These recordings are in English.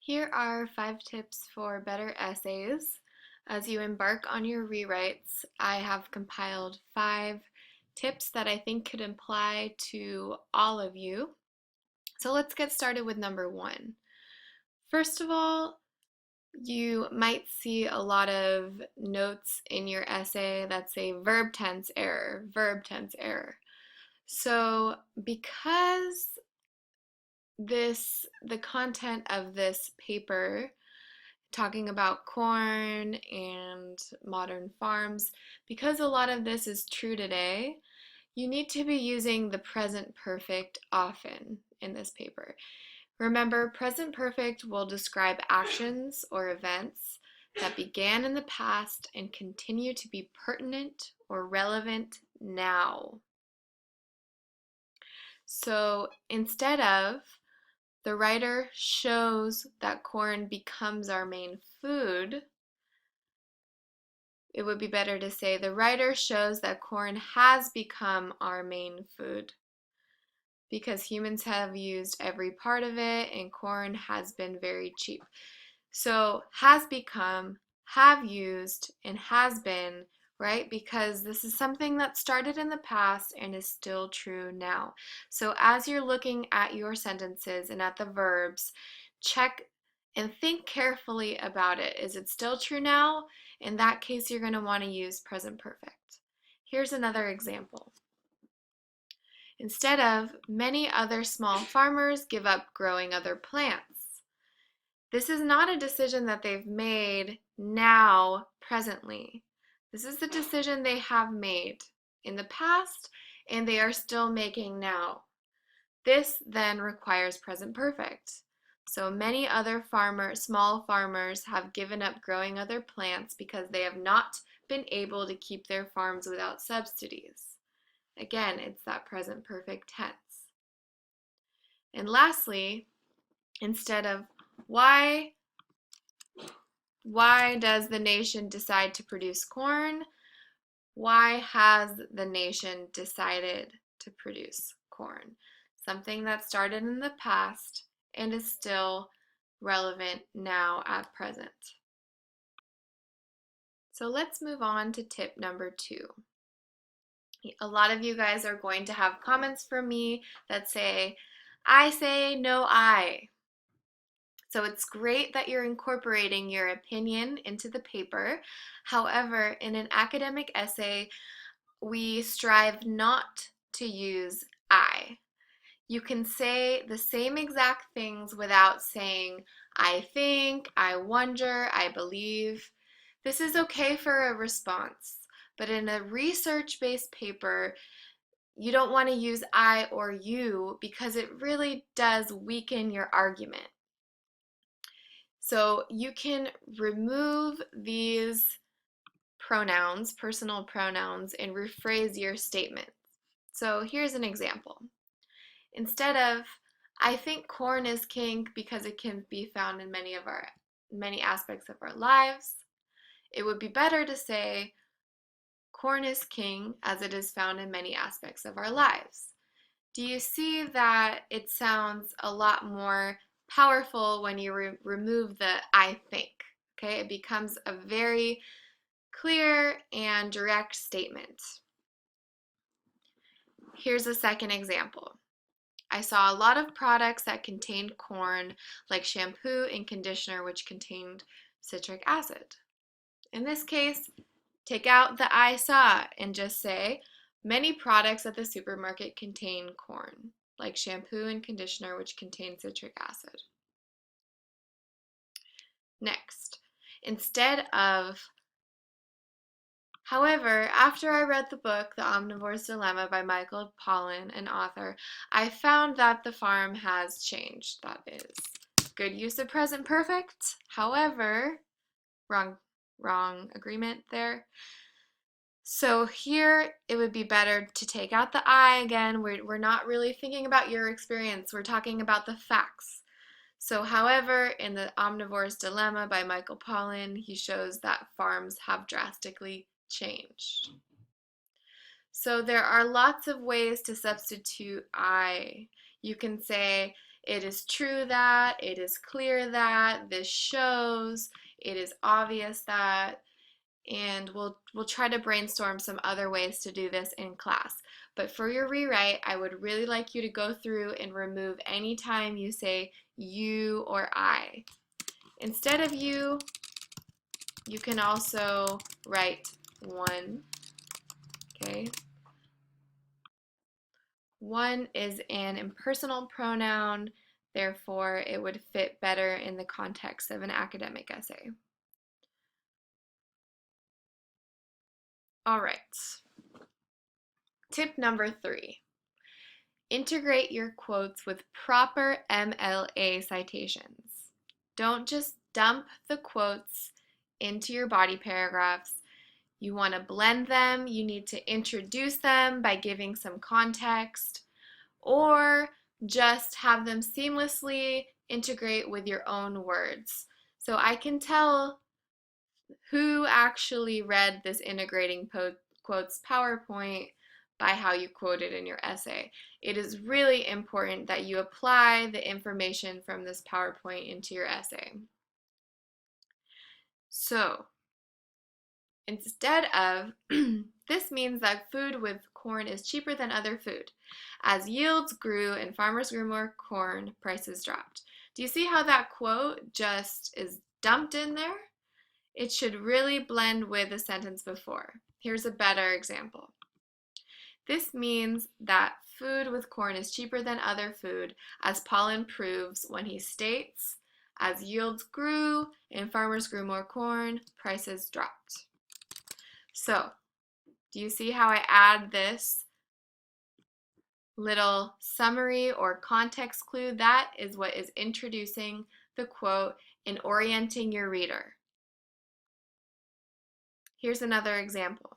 Here are 5 tips for better essays. As you embark on your rewrites, I have compiled 5 tips that I think could apply to all of you. So let's get started with number 1. First of all, you might see a lot of notes in your essay that say verb tense error, verb tense error. So because the content of this paper talking about corn and modern farms, because a lot of this is true today, you need to be using the present perfect often in this paper. Remember, present perfect will describe actions or events that began in the past and continue to be pertinent or relevant now. So instead of the writer shows that corn becomes our main food, it would be better to say the writer shows that corn has become our main food because humans have used every part of it and corn has been very cheap. So has become, have used, and has been, right? Because this is something that started in the past and is still true now. So as you're looking at your sentences and at the verbs, check and think carefully about it. Is it still true now? In that case, you're going to want to use present perfect. Here's another example. Instead of, many other small farmers give up growing other plants. This is not a decision that they've made now, presently. This is the decision they have made in the past and they are still making now. This then requires present perfect. So many other small farmers have given up growing other plants because they have not been able to keep their farms without subsidies. Again, it's that present perfect tense. And lastly, instead of why does the nation decide to produce corn? Why has the nation decided to produce corn? Something that started in the past and is still relevant now at present. So let's move on to tip number 2. A lot of you guys are going to have comments from me that say, I say no I. So it's great that you're incorporating your opinion into the paper. However, in an academic essay, we strive not to use I. You can say the same exact things without saying I think, I wonder, I believe. This is okay for a response, but in a research-based paper, you don't want to use I or you because it really does weaken your argument. So you can remove these pronouns, personal pronouns, and rephrase your statement. So here's an example. Instead of, I think corn is king because it can be found in many aspects of our lives, it would be better to say, corn is king as it is found in many aspects of our lives. Do you see that it sounds a lot more powerful when you remove the I think? Okay, it becomes a very clear and direct statement. Here's a second example. I saw a lot of products that contained corn, like shampoo and conditioner, which contained citric acid. In this case, take out the I saw and just say, many products at the supermarket contain corn, like shampoo and conditioner, which contain citric acid. Next, instead of, however, after I read the book, The Omnivore's Dilemma by Michael Pollan, an author, I found that the farm has changed. That is good use of present perfect. However, wrong agreement there. So here it would be better to take out the I again. We're not really thinking about your experience. We're talking about the facts. So however, in The Omnivore's Dilemma by Michael Pollan, he shows that farms have drastically changed. So there are lots of ways to substitute I. You can say, It is true that, it is clear that, this shows, it is obvious that, and we'll try to brainstorm some other ways to do this in class. But for your rewrite, I would really like you to go through and remove any time you say you or I. Instead of you can also write one, okay? One is an impersonal pronoun, therefore it would fit better in the context of an academic essay. All right. Tip number 3. Integrate your quotes with proper MLA citations. Don't just dump the quotes into your body paragraphs. You want to blend them. You need to introduce them by giving some context, or just have them seamlessly integrate with your own words. So I can tell who actually read this integrating quotes PowerPoint by how you quote it in your essay. It is really important that you apply the information from this PowerPoint into your essay. So instead of, this means that food with corn is cheaper than other food. As yields grew and farmers grew more corn, prices dropped. Do you see how that quote just is dumped in there? It should really blend with the sentence before. Here's a better example. This means that food with corn is cheaper than other food, as Paul improves when he states, as yields grew and farmers grew more corn, prices dropped. So, do you see how I add this little summary or context clue? That is what is introducing the quote and orienting your reader. Here's another example.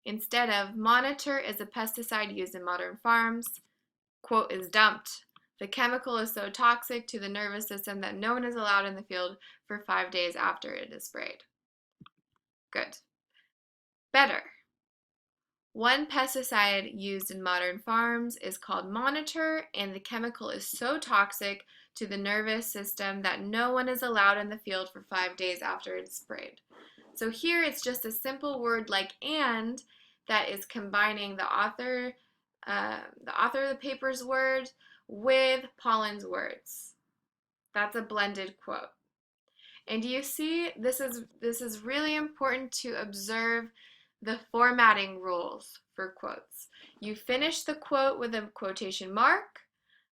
Instead of monitor is a pesticide used in modern farms, quote is dumped. The chemical is so toxic to the nervous system that no one is allowed in the field for 5 days after it is sprayed. Good. Better. One pesticide used in modern farms is called Monitor, and the chemical is so toxic to the nervous system that no one is allowed in the field for 5 days after it's sprayed. So here it's just a simple word like and that is combining the author of the paper's words with Pollen's words. That's a blended quote. And do you see, this is really important to observe the formatting rules for quotes. You finish the quote with a quotation mark,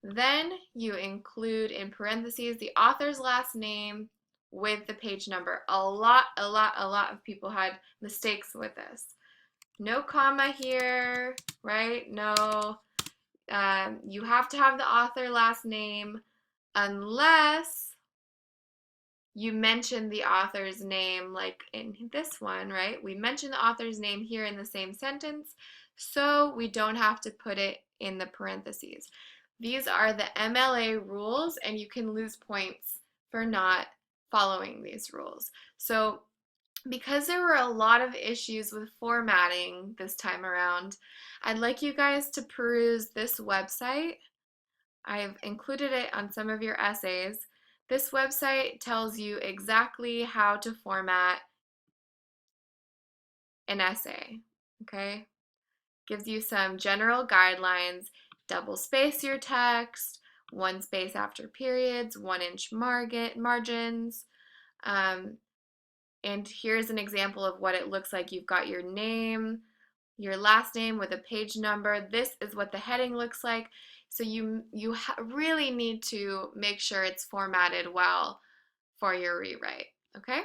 then you include in parentheses the author's last name with the page number. A lot of people had mistakes with this. No comma here, right? No. You have to have the author last name unless you mention the author's name, like in this one, right? We mention the author's name here in the same sentence, so we don't have to put it in the parentheses. These are the MLA rules, and you can lose points for not following these rules. So because there were a lot of issues with formatting this time around, I'd like you guys to peruse this website. I've included it on some of your essays. This website tells you exactly how to format an essay, okay? Gives you some general guidelines. Double space your text, 1 space after periods, 1-inch margins. And here's an example of what it looks like. You've got your name, your last name with a page number. This is what the heading looks like. So you really need to make sure it's formatted well for your rewrite, okay?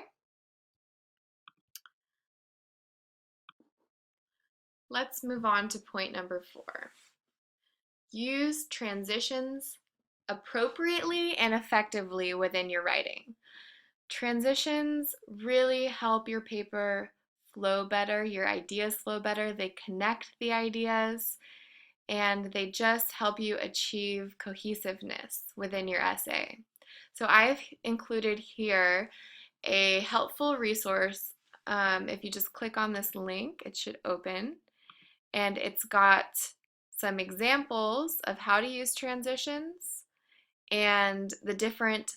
Let's move on to point number 4. Use transitions appropriately and effectively within your writing. Transitions really help your paper flow better, your ideas flow better, they connect the ideas, and they just help you achieve cohesiveness within your essay. So I've included here a helpful resource. If you just click on this link, it should open, and it's got some examples of how to use transitions and the different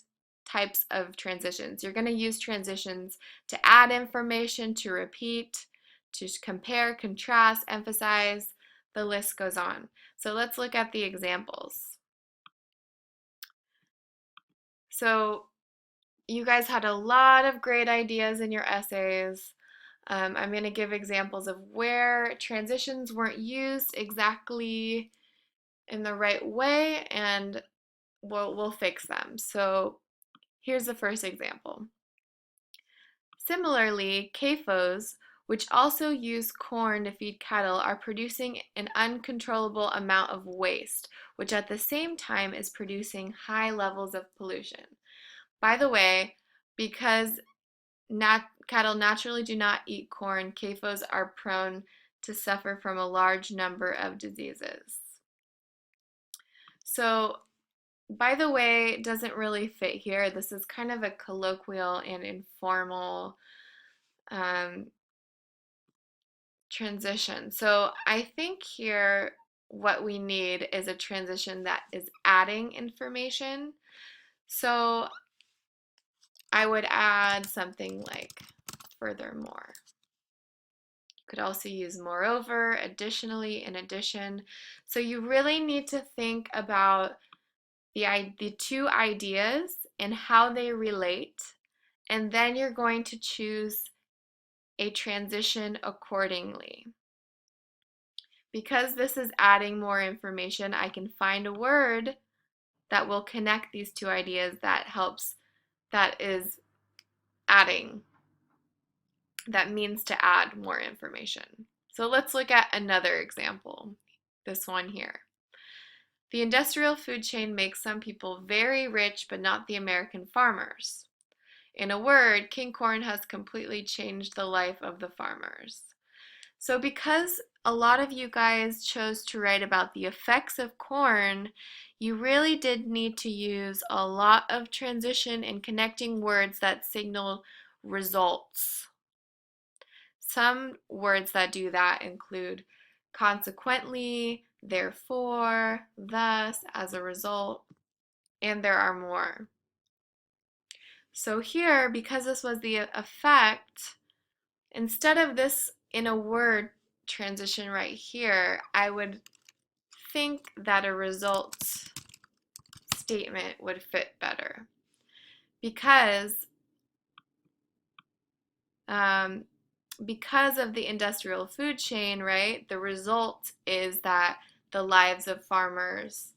types of transitions. You're going to use transitions to add information, to repeat, to compare, contrast, emphasize. The list goes on. So let's look at the examples. So you guys had a lot of great ideas in your essays. I'm going to give examples of where transitions weren't used exactly in the right way, and we'll fix them. So here's the first example. Similarly, CAFOs, which also use corn to feed cattle, are producing an uncontrollable amount of waste, which at the same time is producing high levels of pollution. By the way, because cattle naturally do not eat corn, CAFOs are prone to suffer from a large number of diseases. So, by the way, it doesn't really fit here. This is kind of a colloquial and informal um, transition. So I think here what we need is a transition that is adding information. So I would add something like furthermore. You could also use moreover, additionally, in addition. So you really need to think about the two ideas and how they relate, and then you're going to choose a transition accordingly. Because this is adding more information, I can find a word that will connect these two ideas that is adding, that means to add more information. So let's look at another example, this one here. The industrial food chain makes some people very rich, but not the American farmers. In a word, King Corn has completely changed the life of the farmers. So because a lot of you guys chose to write about the effects of corn, you really did need to use a lot of transition and connecting words that signal results. Some words that do that include consequently, therefore, thus, as a result, and there are more. So here, because this was the effect, instead of this in a word transition right here, I would think that a results statement would fit better because um, because of the industrial food chain, right? The result is that the lives of farmers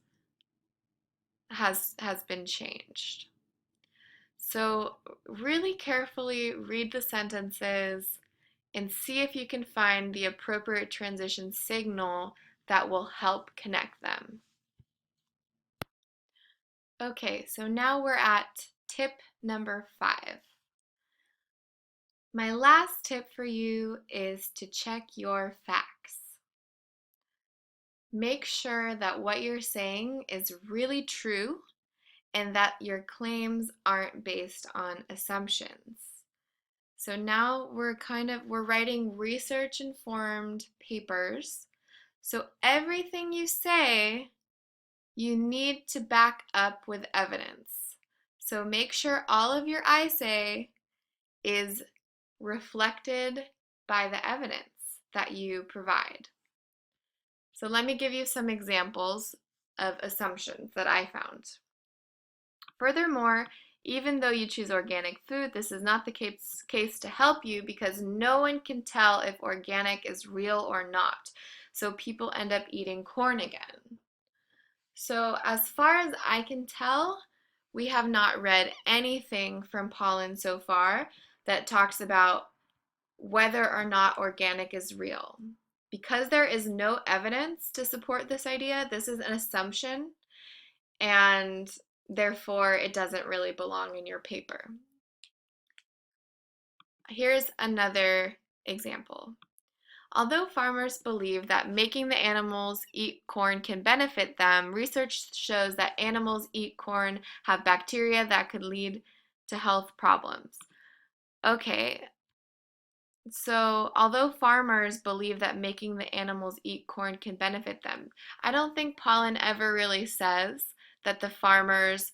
has been changed. So really carefully read the sentences and see if you can find the appropriate transition signal that will help connect them. Okay, so now we're at tip number 5. My last tip for you is to check your facts. Make sure that what you're saying is really true and that your claims aren't based on assumptions. So now we're writing research informed papers. So everything you say, you need to back up with evidence. So make sure all of your I say is reflected by the evidence that you provide. So let me give you some examples of assumptions that I found. Furthermore, even though you choose organic food, this is not the case to help you because no one can tell if organic is real or not. So people end up eating corn again. So as far as I can tell, we have not read anything from Pollen so far that talks about whether or not organic is real. Because there is no evidence to support this idea, this is an assumption, and therefore it doesn't really belong in your paper. Here's another example. Although farmers believe that making the animals eat corn can benefit them, research shows that animals eat corn have bacteria that could lead to health problems. Okay, So, although farmers believe that making the animals eat corn can benefit them, I don't think pollen ever really says that the farmers